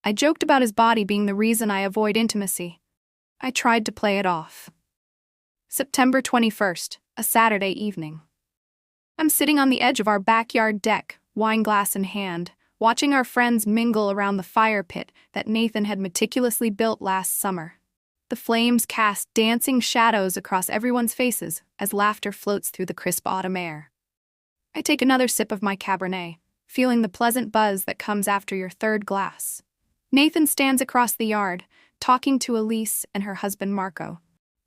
I joked about his body being the reason I avoid intimacy. I tried to play it off. September 21st, a Saturday evening. I'm sitting on the edge of our backyard deck, wine glass in hand, watching our friends mingle around the fire pit that Nathan had meticulously built last summer. The flames cast dancing shadows across everyone's faces as laughter floats through the crisp autumn air. I take another sip of my Cabernet, feeling the pleasant buzz that comes after your third glass. Nathan stands across the yard, talking to Elise and her husband Marco.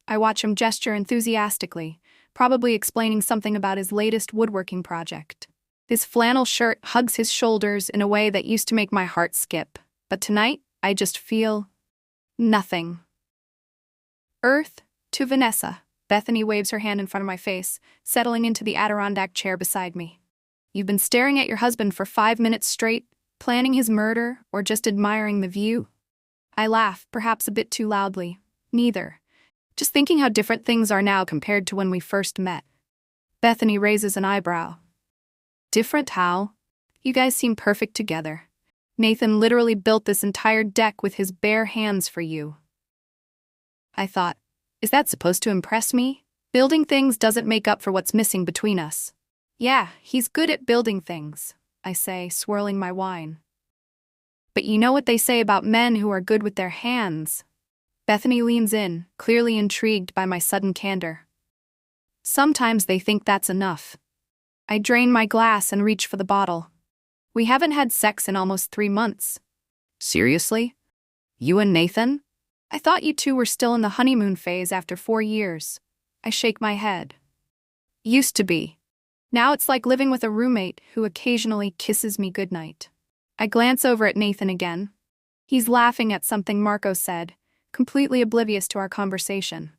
I watch him gesture enthusiastically, probably explaining something about his latest woodworking project. His flannel shirt hugs his shoulders in a way that used to make my heart skip, but tonight, I just feel nothing. Earth to Vanessa. Bethany waves her hand in front of my face, settling into the Adirondack chair beside me. You've been staring at your husband for 5 minutes straight, planning his murder, or just admiring the view? I laugh, perhaps a bit too loudly. Neither. Just thinking how different things are now compared to when we first met. Bethany raises an eyebrow. Different how? You guys seem perfect together. Nathan literally built this entire deck with his bare hands for you. I thought, is that supposed to impress me? Building things doesn't make up for what's missing between us. Yeah, he's good at building things, I say, swirling my wine. But you know what they say about men who are good with their hands? Bethany leans in, clearly intrigued by my sudden candor. Sometimes they think that's enough. I drain my glass and reach for the bottle. We haven't had sex in almost 3 months. Seriously? You and Nathan? I thought you two were still in the honeymoon phase after 4 years. I shake my head. Used to be. Now it's like living with a roommate who occasionally kisses me goodnight. I glance over at Nathan again. He's laughing at something Marco said, completely oblivious to our conversation.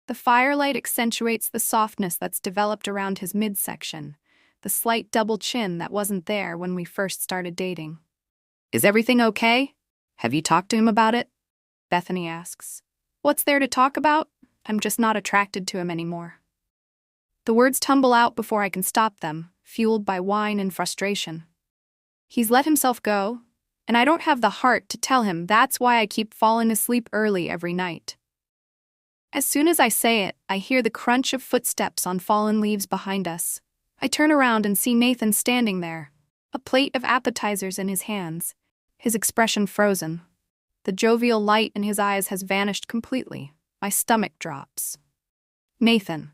The firelight accentuates the softness that's developed around his midsection, the slight double chin that wasn't there when we first started dating. Is everything okay? Have you talked to him about it? Bethany asks. What's there to talk about? I'm just not attracted to him anymore. The words tumble out before I can stop them, fueled by wine and frustration. He's let himself go, and I don't have the heart to tell him that's why I keep falling asleep early every night. As soon as I say it, I hear the crunch of footsteps on fallen leaves behind us. I turn around and see Nathan standing there, a plate of appetizers in his hands, his expression frozen. The jovial light in his eyes has vanished completely. My stomach drops. Nathan,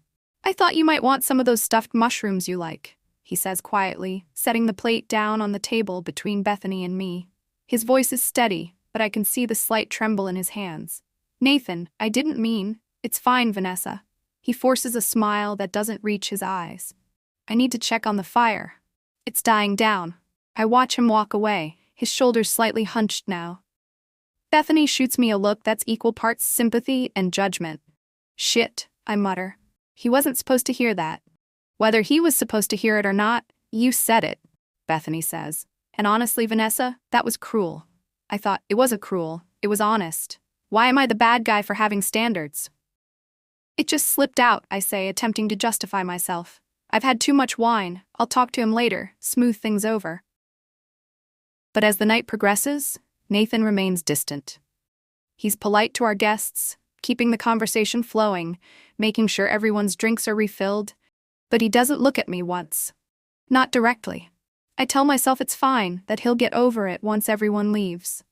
I thought you might want some of those stuffed mushrooms you like, he says quietly, setting the plate down on the table between Bethany and me. His voice is steady, but I can see the slight tremble in his hands. Nathan, I didn't mean. It's fine, Vanessa. He forces a smile that doesn't reach his eyes. I need to check on the fire. It's dying down. I watch him walk away, his shoulders slightly hunched now. Bethany shoots me a look that's equal parts sympathy and judgment. Shit, I mutter. He wasn't supposed to hear that. Whether he was supposed to hear it or not, you said it, Bethany says. And honestly, Vanessa, that was cruel. I thought, it wasn't cruel, it was honest. Why am I the bad guy for having standards? It just slipped out, I say, attempting to justify myself. I've had too much wine, I'll talk to him later, smooth things over. But as the night progresses, Nathan remains distant. He's polite to our guests, keeping the conversation flowing, making sure everyone's drinks are refilled, but he doesn't look at me once. Not directly. I tell myself it's fine, that he'll get over it once everyone leaves.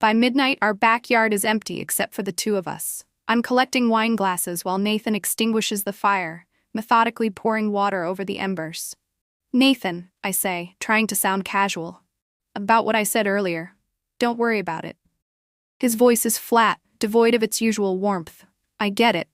By midnight, our backyard is empty except for the two of us. I'm collecting wine glasses while Nathan extinguishes the fire, methodically pouring water over the embers. Nathan, I say, trying to sound casual. About what I said earlier. Don't worry about it. His voice is flat, devoid of its usual warmth. I get it.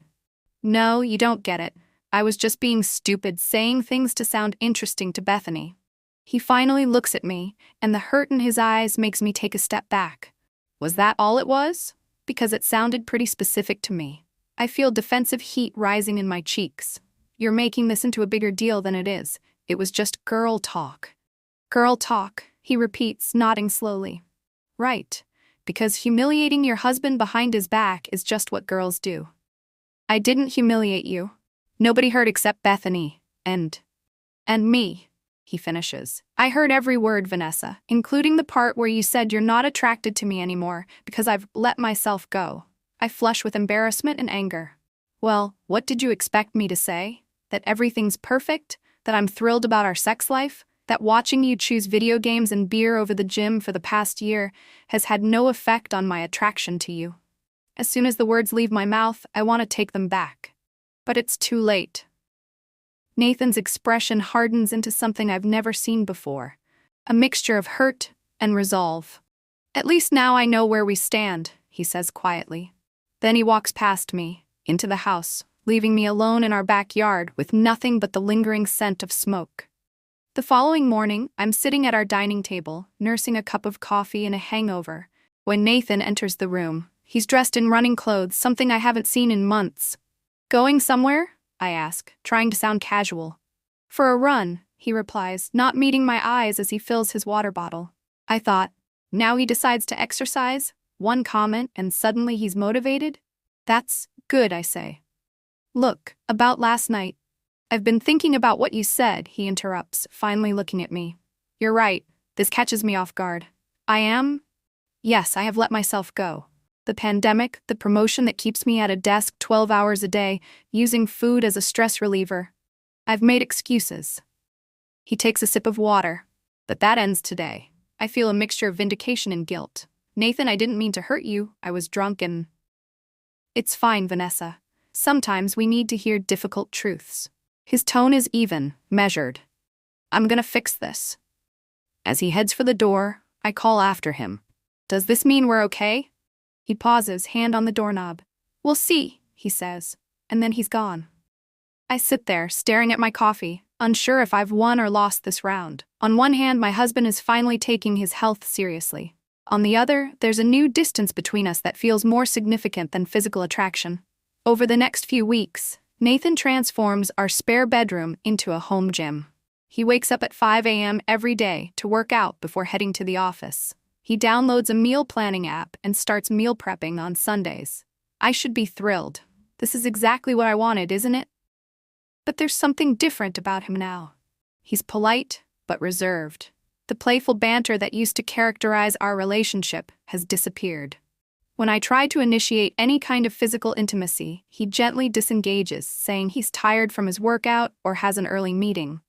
No, you don't get it. I was just being stupid, saying things to sound interesting to Bethany. He finally looks at me, and the hurt in his eyes makes me take a step back. Was that all it was? Because it sounded pretty specific to me. I feel defensive heat rising in my cheeks. You're making this into a bigger deal than it is. It was just girl talk. Girl talk, he repeats, nodding slowly. Right, because humiliating your husband behind his back is just what girls do. I didn't humiliate you. Nobody heard except Bethany, and me. he finishes. I heard every word, Vanessa, including the part where you said you're not attracted to me anymore because I've let myself go. I flush with embarrassment and anger. Well, what did you expect me to say? That everything's perfect? That I'm thrilled about our sex life? That watching you choose video games and beer over the gym for the past year has had no effect on my attraction to you? As soon as the words leave my mouth, I want to take them back. But it's too late. Nathan's expression hardens into something I've never seen before, a mixture of hurt and resolve. At least now I know where we stand, he says quietly. Then he walks past me, into the house, leaving me alone in our backyard with nothing but the lingering scent of smoke. The following morning, I'm sitting at our dining table, nursing a cup of coffee and a hangover, when Nathan enters the room. He's dressed in running clothes, something I haven't seen in months. Going somewhere? I ask, trying to sound casual. For a run, he replies, not meeting my eyes as he fills his water bottle. I thought, now he decides to exercise? One comment and suddenly he's motivated? That's good, I say. Look, about last night. I've been thinking about what you said, he interrupts, finally looking at me. You're right, this catches me off guard. Yes, I have let myself go. The pandemic, the promotion that keeps me at a desk 12 hours a day, using food as a stress reliever. I've made excuses. He takes a sip of water. But that ends today. I feel a mixture of vindication and guilt. Nathan, I didn't mean to hurt you. I was drunk and... It's fine, Vanessa. Sometimes we need to hear difficult truths. His tone is even, measured. I'm gonna fix this. As he heads for the door, I call after him. Does this mean we're okay? He pauses, hand on the doorknob. We'll see, he says, and then he's gone. I sit there, staring at my coffee, unsure if I've won or lost this round. On one hand, my husband is finally taking his health seriously. On the other, there's a new distance between us that feels more significant than physical attraction. Over the next few weeks, Nathan transforms our spare bedroom into a home gym. He wakes up at 5 a.m. every day to work out before heading to the office. He downloads a meal planning app and starts meal prepping on Sundays. I should be thrilled. This is exactly what I wanted, isn't it? But there's something different about him now. He's polite, but reserved. The playful banter that used to characterize our relationship has disappeared. When I try to initiate any kind of physical intimacy, he gently disengages, saying he's tired from his workout or has an early meeting.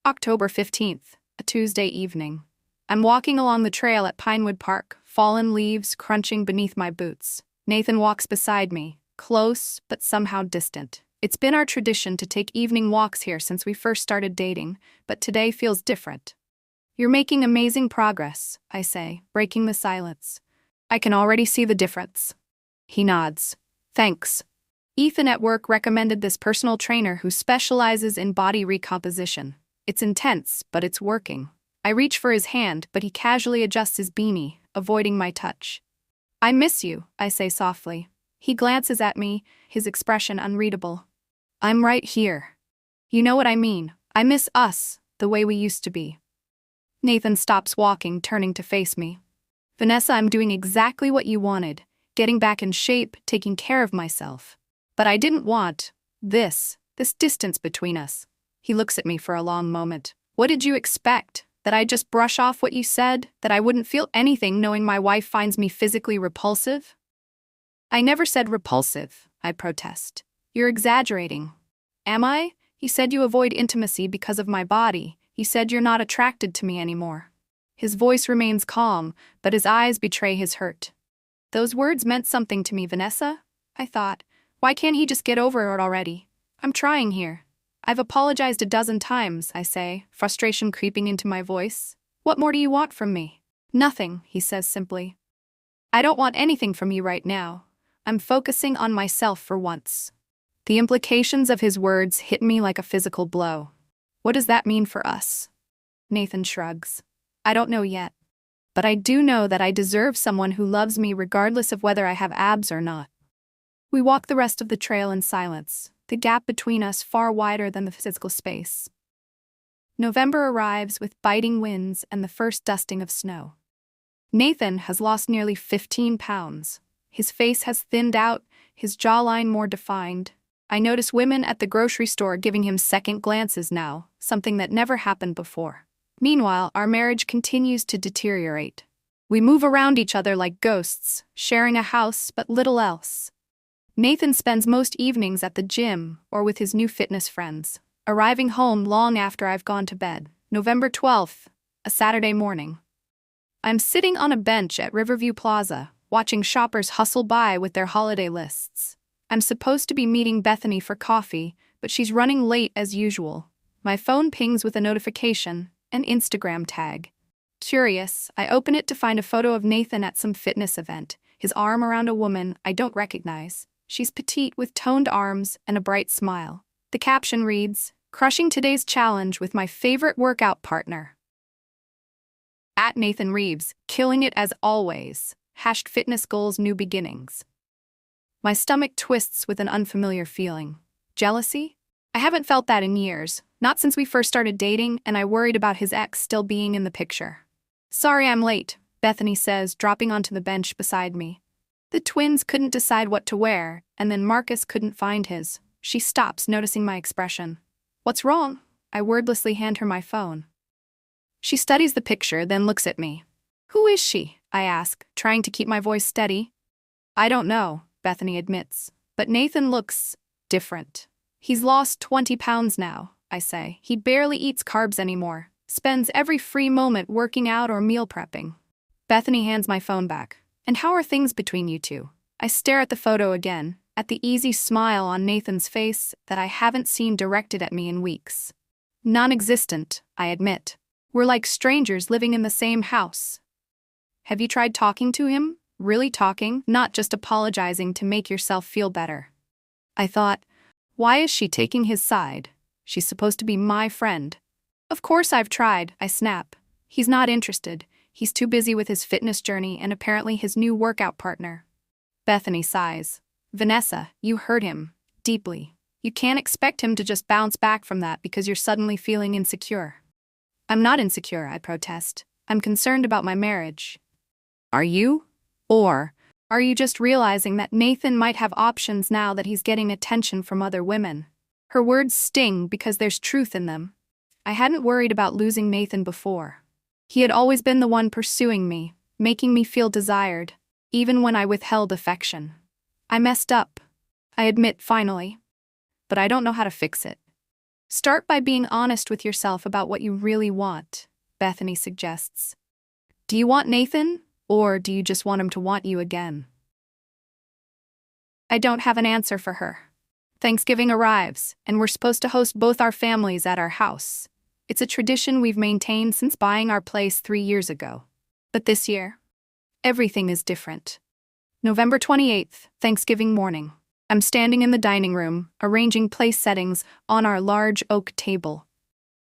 October 15th, a Tuesday evening. I'm walking along the trail at Pinewood Park, fallen leaves crunching beneath my boots. Nathan walks beside me, close but somehow distant. It's been our tradition to take evening walks here since we first started dating, but today feels different. You're making amazing progress, I say, breaking the silence. I can already see the difference. He nods. Thanks. Ethan at work recommended this personal trainer who specializes in body recomposition. It's intense, but it's working. I reach for his hand, but he casually adjusts his beanie, avoiding my touch. I miss you, I say softly. He glances at me, his expression unreadable. I'm right here. You know what I mean. I miss us, the way we used to be. Nathan stops walking, turning to face me. Vanessa, I'm doing exactly what you wanted, getting back in shape, taking care of myself. But I didn't want this distance between us. He looks at me for a long moment. What did you expect? That I'd just brush off what you said? That I wouldn't feel anything knowing my wife finds me physically repulsive? I never said repulsive, I protest. You're exaggerating. Am I? You said you avoid intimacy because of my body. You said you're not attracted to me anymore. His voice remains calm, but his eyes betray his hurt. Those words meant something to me, Vanessa, I thought. Why can't he just get over it already? I'm trying here. I've apologized a dozen times, I say, frustration creeping into my voice. What more do you want from me? Nothing, he says simply. I don't want anything from you right now. I'm focusing on myself for once. The implications of his words hit me like a physical blow. What does that mean for us? Nathan shrugs. I don't know yet. But I do know that I deserve someone who loves me regardless of whether I have abs or not. We walk the rest of the trail in silence, the gap between us far wider than the physical space. November arrives with biting winds and the first dusting of snow. Nathan has lost nearly 15 pounds. His face has thinned out, his jawline more defined. I notice women at the grocery store giving him second glances now, something that never happened before. Meanwhile, our marriage continues to deteriorate. We move around each other like ghosts, sharing a house but little else. Nathan spends most evenings at the gym or with his new fitness friends, arriving home long after I've gone to bed. November 12th, a Saturday morning. I'm sitting on a bench at Riverview Plaza, watching shoppers hustle by with their holiday lists. I'm supposed to be meeting Bethany for coffee, but she's running late as usual. My phone pings with a notification, an Instagram tag. Curious, I open it to find a photo of Nathan at some fitness event, his arm around a woman I don't recognize. She's petite with toned arms and a bright smile. The caption reads, "Crushing today's challenge with my favorite workout partner." At Nathan Reeves, killing it as always. #fitness goals new beginnings. My stomach twists with an unfamiliar feeling. Jealousy? I haven't felt that in years, not since we first started dating, and I worried about his ex still being in the picture. "Sorry I'm late," Bethany says, dropping onto the bench beside me. The twins couldn't decide what to wear, and then Marcus couldn't find his. She stops, noticing my expression. "What's wrong?" I wordlessly hand her my phone. She studies the picture, then looks at me. "Who is she?" I ask, trying to keep my voice steady. "I don't know," Bethany admits, "but Nathan looks different. He's lost 20 pounds now," I say. "He barely eats carbs anymore, spends every free moment working out or meal prepping." Bethany hands my phone back. "And how are things between you two?" I stare at the photo again, at the easy smile on Nathan's face that I haven't seen directed at me in weeks. Non-existent, I admit. We're like strangers living in the same house. "Have you tried talking to him? Really talking, not just apologizing to make yourself feel better?" I thought, why is she taking his side? She's supposed to be my friend. "Of course I've tried," I snap. "He's not interested. He's too busy with his fitness journey and apparently his new workout partner." Bethany sighs. "Vanessa, you hurt him. Deeply. You can't expect him to just bounce back from that because you're suddenly feeling insecure." "I'm not insecure," I protest. "I'm concerned about my marriage." "Are you? Or are you just realizing that Nathan might have options now that he's getting attention from other women?" Her words sting because there's truth in them. I hadn't worried about losing Nathan before. He had always been the one pursuing me, making me feel desired, even when I withheld affection. I messed up, I admit finally. But I don't know how to fix it. "Start by being honest with yourself about what you really want," Bethany suggests. "Do you want Nathan? Or do you just want him to want you again?" I don't have an answer for her. Thanksgiving arrives, and we're supposed to host both our families at our house. It's a tradition we've maintained since buying our place 3 years ago. But this year, everything is different. November 28th, Thanksgiving morning. I'm standing in the dining room, arranging place settings on our large oak table.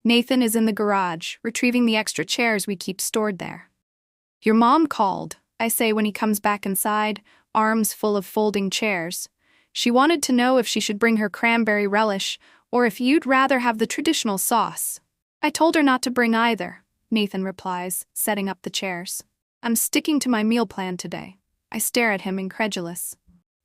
Nathan is in the garage, retrieving the extra chairs we keep stored there. "Your mom called," I say when he comes back inside, arms full of folding chairs. "She wanted to know if she should bring her cranberry relish or if you'd rather have the traditional sauce." "I told her not to bring either," Nathan replies, setting up the chairs. "I'm sticking to my meal plan today." I stare at him incredulous.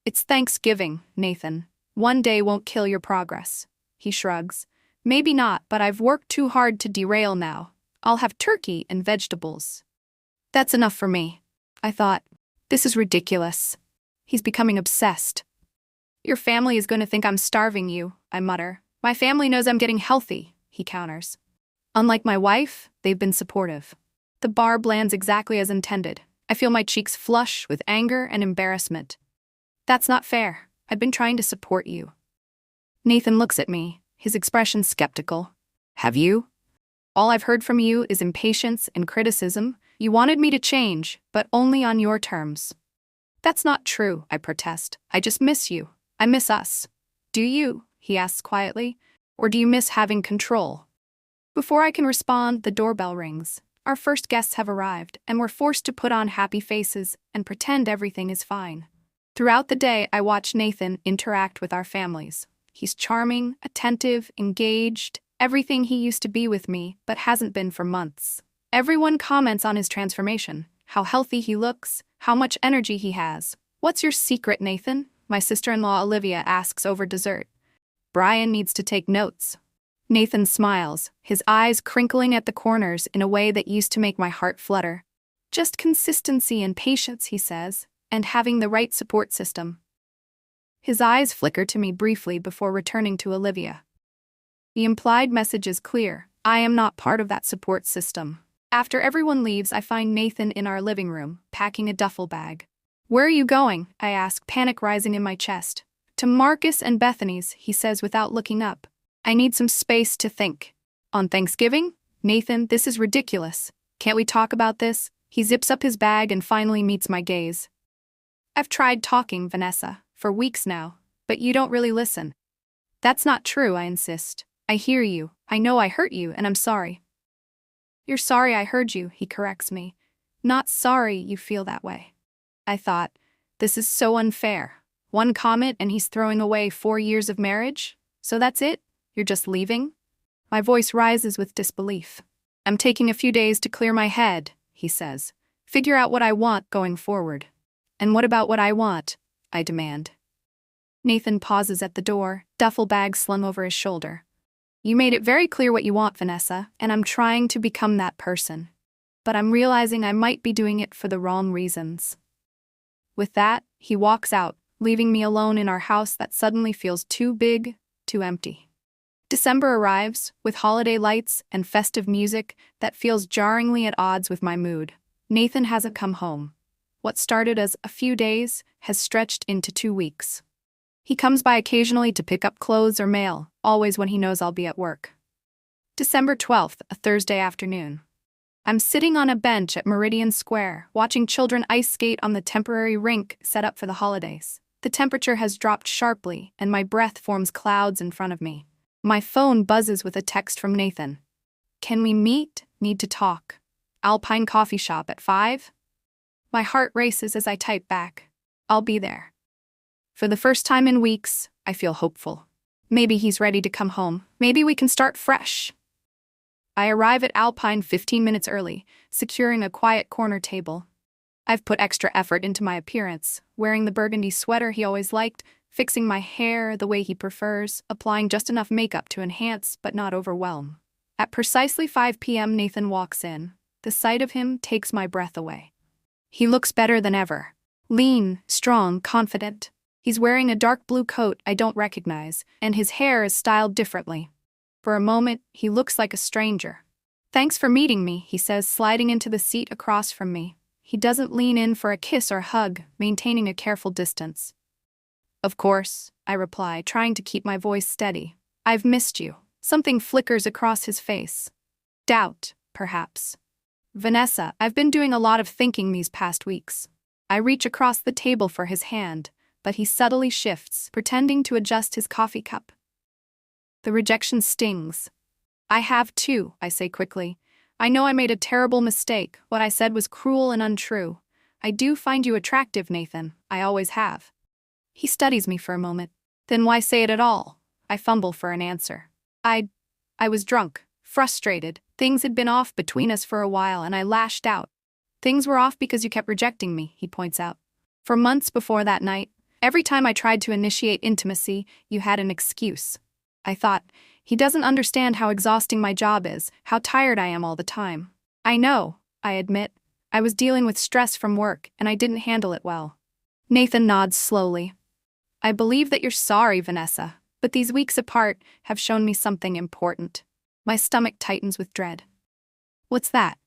"It's Thanksgiving, Nathan. One day won't kill your progress." He shrugs. "Maybe not, but I've worked too hard to derail now. I'll have turkey and vegetables." That's enough for me. I thought, this is ridiculous. He's becoming obsessed. "Your family is going to think I'm starving you," I mutter. "My family knows I'm getting healthy," he counters. Unlike my wife, they've been supportive. The barb lands exactly as intended. I feel my cheeks flush with anger and embarrassment. "That's not fair. I've been trying to support you." Nathan looks at me, his expression skeptical. "Have you? All I've heard from you is impatience and criticism. You wanted me to change, but only on your terms." "That's not true," I protest. "I just miss you. I miss us." "Do you?" he asks quietly. "Or do you miss having control?" Before I can respond, the doorbell rings. Our first guests have arrived, and we're forced to put on happy faces and pretend everything is fine. Throughout the day, I watch Nathan interact with our families. He's charming, attentive, engaged, everything he used to be with me, but hasn't been for months. Everyone comments on his transformation, how healthy he looks, how much energy he has. "What's your secret, Nathan?" my sister-in-law Olivia asks over dessert. Brian needs to take notes. Nathan smiles, his eyes crinkling at the corners in a way that used to make my heart flutter. Just consistency and patience, he says, and having the right support system. His eyes flicker to me briefly before returning to Olivia. The implied message is clear. I am not part of that support system. After everyone leaves, I find Nathan in our living room, packing a duffel bag. Where are you going? I ask, panic rising in my chest. To Marcus and Bethany's, he says without looking up. I need some space to think. On Thanksgiving? Nathan, this is ridiculous. Can't we talk about this? He zips up his bag and finally meets my gaze. I've tried talking, Vanessa, for weeks now, but you don't really listen. That's not true, I insist. I hear you. I know I hurt you, and I'm sorry. You're sorry I heard you, he corrects me. Not sorry you feel that way. I thought, this is so unfair. One comment and he's throwing away 4 years of marriage? So that's it? You're just leaving? My voice rises with disbelief. I'm taking a few days to clear my head, he says. Figure out what I want going forward. And what about what I want? I demand. Nathan pauses at the door, duffel bag slung over his shoulder. You made it very clear what you want, Vanessa, and I'm trying to become that person. But I'm realizing I might be doing it for the wrong reasons. With that, he walks out, leaving me alone in our house that suddenly feels too big, too empty. December arrives, with holiday lights and festive music that feels jarringly at odds with my mood. Nathan hasn't come home. What started as a few days has stretched into 2 weeks. He comes by occasionally to pick up clothes or mail, always when he knows I'll be at work. December 12th, a Thursday afternoon. I'm sitting on a bench at Meridian Square, watching children ice skate on the temporary rink set up for the holidays. The temperature has dropped sharply, and my breath forms clouds in front of me. My phone buzzes with a text from Nathan. Can we meet? Need to talk. Alpine Coffee Shop at 5? My heart races as I type back. I'll be there. For the first time in weeks, I feel hopeful. Maybe he's ready to come home. Maybe we can start fresh. I arrive at Alpine 15 minutes early, securing a quiet corner table. I've put extra effort into my appearance, wearing the burgundy sweater he always liked, fixing my hair the way he prefers, applying just enough makeup to enhance but not overwhelm. At precisely 5 p.m., Nathan walks in. The sight of him takes my breath away. He looks better than ever. Lean, strong, confident. He's wearing a dark blue coat I don't recognize, and his hair is styled differently. For a moment, he looks like a stranger. Thanks for meeting me, he says, sliding into the seat across from me. He doesn't lean in for a kiss or hug, maintaining a careful distance. Of course, I reply, trying to keep my voice steady. I've missed you. Something flickers across his face. Doubt, perhaps. Vanessa, I've been doing a lot of thinking these past weeks. I reach across the table for his hand, but he subtly shifts, pretending to adjust his coffee cup. The rejection stings. I have too, I say quickly. I know I made a terrible mistake. What I said was cruel and untrue. I do find you attractive, Nathan. I always have. He studies me for a moment. Then why say it at all? I fumble for an answer. I was drunk, frustrated. Things had been off between us for a while, and I lashed out. Things were off because you kept rejecting me, he points out. For months before that night, every time I tried to initiate intimacy, you had an excuse. I thought, he doesn't understand how exhausting my job is, how tired I am all the time. I know, I admit. I was dealing with stress from work, and I didn't handle it well. Nathan nods slowly. I believe that you're sorry, Vanessa, but these weeks apart have shown me something important. My stomach tightens with dread. What's that?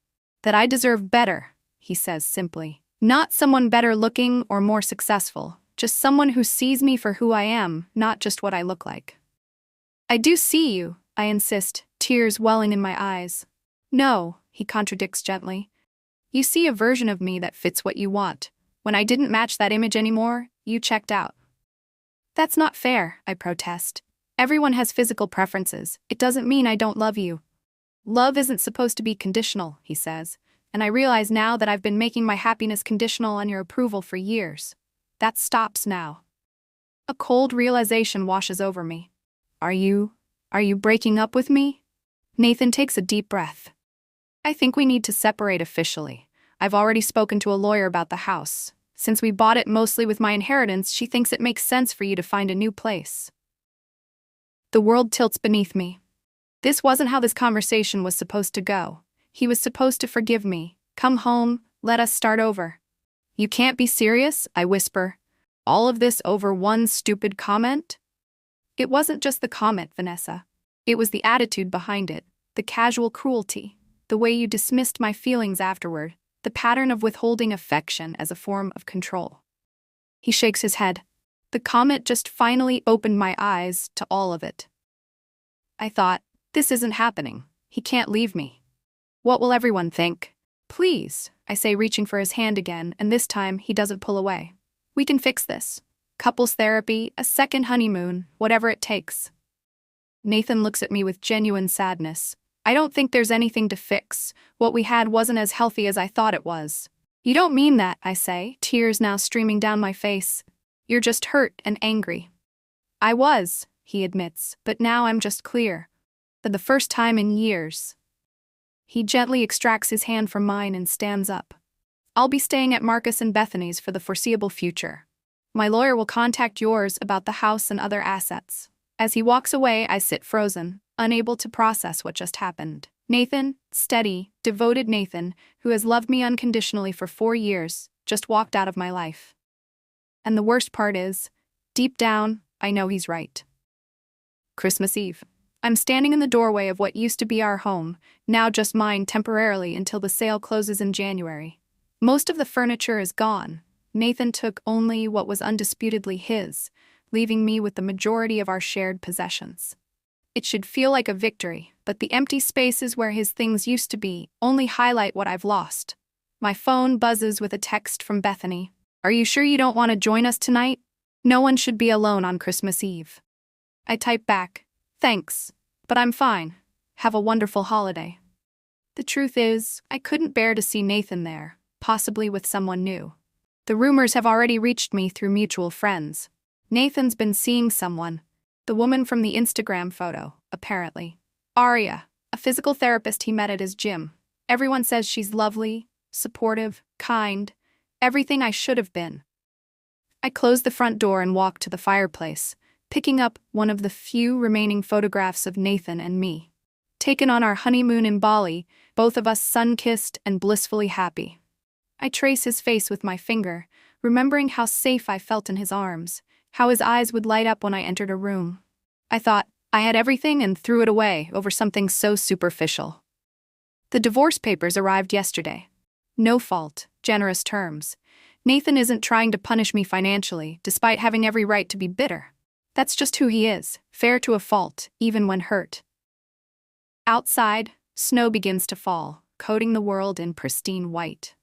That I deserve better, he says simply. Not someone better looking or more successful, just someone who sees me for who I am, not just what I look like. I do see you, I insist, tears welling in my eyes. No, he contradicts gently. You see a version of me that fits what you want. When I didn't match that image anymore, you checked out. That's not fair, I protest. Everyone has physical preferences. It doesn't mean I don't love you. Love isn't supposed to be conditional, he says, and I realize now that I've been making my happiness conditional on your approval for years. That stops now. A cold realization washes over me. Are you breaking up with me? Nathan takes a deep breath. I think we need to separate officially. I've already spoken to a lawyer about the house. Since we bought it mostly with my inheritance, she thinks it makes sense for you to find a new place. The world tilts beneath me. This wasn't how this conversation was supposed to go. He was supposed to forgive me, come home, let us start over. You can't be serious, I whisper. All of this over one stupid comment? It wasn't just the comment, Vanessa. It was the attitude behind it, the casual cruelty, the way you dismissed my feelings afterward, the pattern of withholding affection as a form of control. He shakes his head. The comment just finally opened my eyes to all of it. I thought, this isn't happening. He can't leave me. What will everyone think? Please, I say, reaching for his hand again, and this time he doesn't pull away. We can fix this. Couples therapy, a second honeymoon, whatever it takes. Nathan looks at me with genuine sadness. I don't think there's anything to fix. What we had wasn't as healthy as I thought it was. You don't mean that, I say, tears now streaming down my face. You're just hurt and angry. I was, he admits, but now I'm just clear. For the first time in years. He gently extracts his hand from mine and stands up. I'll be staying at Marcus and Bethany's for the foreseeable future. My lawyer will contact yours about the house and other assets. As he walks away, I sit frozen, unable to process what just happened. Nathan, steady, devoted Nathan, who has loved me unconditionally for 4 years, just walked out of my life. And the worst part is, deep down, I know he's right. Christmas Eve. I'm standing in the doorway of what used to be our home, now just mine temporarily until the sale closes in January. Most of the furniture is gone. Nathan took only what was undisputedly his, leaving me with the majority of our shared possessions. It should feel like a victory, but the empty spaces where his things used to be only highlight what I've lost. My phone buzzes with a text from Bethany. Are you sure you don't want to join us tonight? No one should be alone on Christmas Eve. I type back, thanks, but I'm fine. Have a wonderful holiday. The truth is, I couldn't bear to see Nathan there, possibly with someone new. The rumors have already reached me through mutual friends. Nathan's been seeing someone, the woman from the Instagram photo, apparently. Aria, a physical therapist he met at his gym. Everyone says she's lovely, supportive, kind, everything I should have been. I close the front door and walk to the fireplace, picking up one of the few remaining photographs of Nathan and me. Taken on our honeymoon in Bali, both of us sun-kissed and blissfully happy. I trace his face with my finger, remembering how safe I felt in his arms, how his eyes would light up when I entered a room. I thought I had everything and threw it away over something so superficial. The divorce papers arrived yesterday. No fault, generous terms. Nathan isn't trying to punish me financially, despite having every right to be bitter. That's just who he is, fair to a fault, even when hurt. Outside, snow begins to fall, coating the world in pristine white.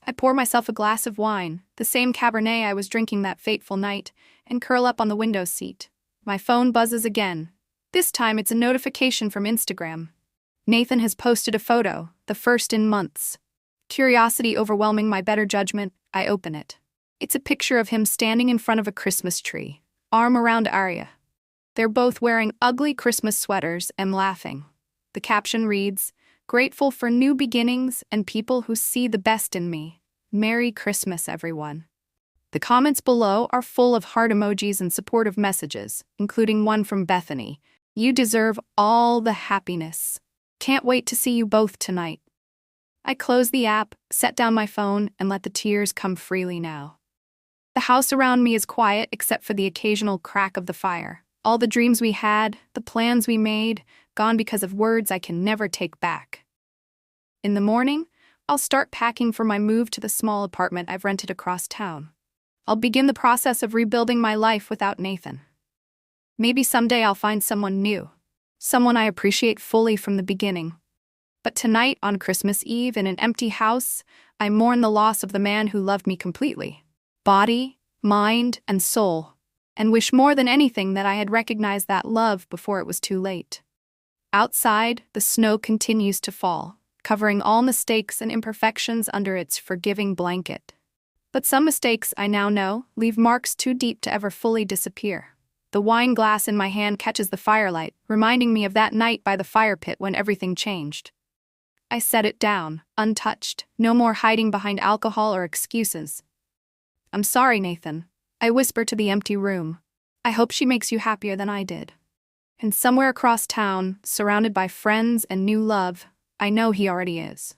I pour myself a glass of wine, the same Cabernet I was drinking that fateful night, and curl up on the window seat. My phone buzzes again. This time it's a notification from Instagram. Nathan has posted a photo, the first in months. Curiosity overwhelming my better judgment, I open it. It's a picture of him standing in front of a Christmas tree, arm around Aria. They're both wearing ugly Christmas sweaters and laughing. The caption reads, "Grateful for new beginnings and people who see the best in me. Merry Christmas, everyone." The comments below are full of heart emojis and supportive messages, including one from Bethany. You deserve all the happiness. Can't wait to see you both tonight. I close the app, set down my phone, and let the tears come freely now. The house around me is quiet except for the occasional crack of the fire. All the dreams we had, the plans we made, gone because of words I can never take back. In the morning, I'll start packing for my move to the small apartment I've rented across town. I'll begin the process of rebuilding my life without Nathan. Maybe someday I'll find someone new, someone I appreciate fully from the beginning. But tonight, on Christmas Eve in an empty house, I mourn the loss of the man who loved me completely, body, mind, and soul, and wish more than anything that I had recognized that love before it was too late. Outside, the snow continues to fall, covering all mistakes and imperfections under its forgiving blanket. But some mistakes, I now know, leave marks too deep to ever fully disappear. The wine glass in my hand catches the firelight, reminding me of that night by the fire pit when everything changed. I set it down, untouched, no more hiding behind alcohol or excuses. "I'm sorry, Nathan," I whisper to the empty room. "I hope she makes you happier than I did." And somewhere across town, surrounded by friends and new love, I know he already is.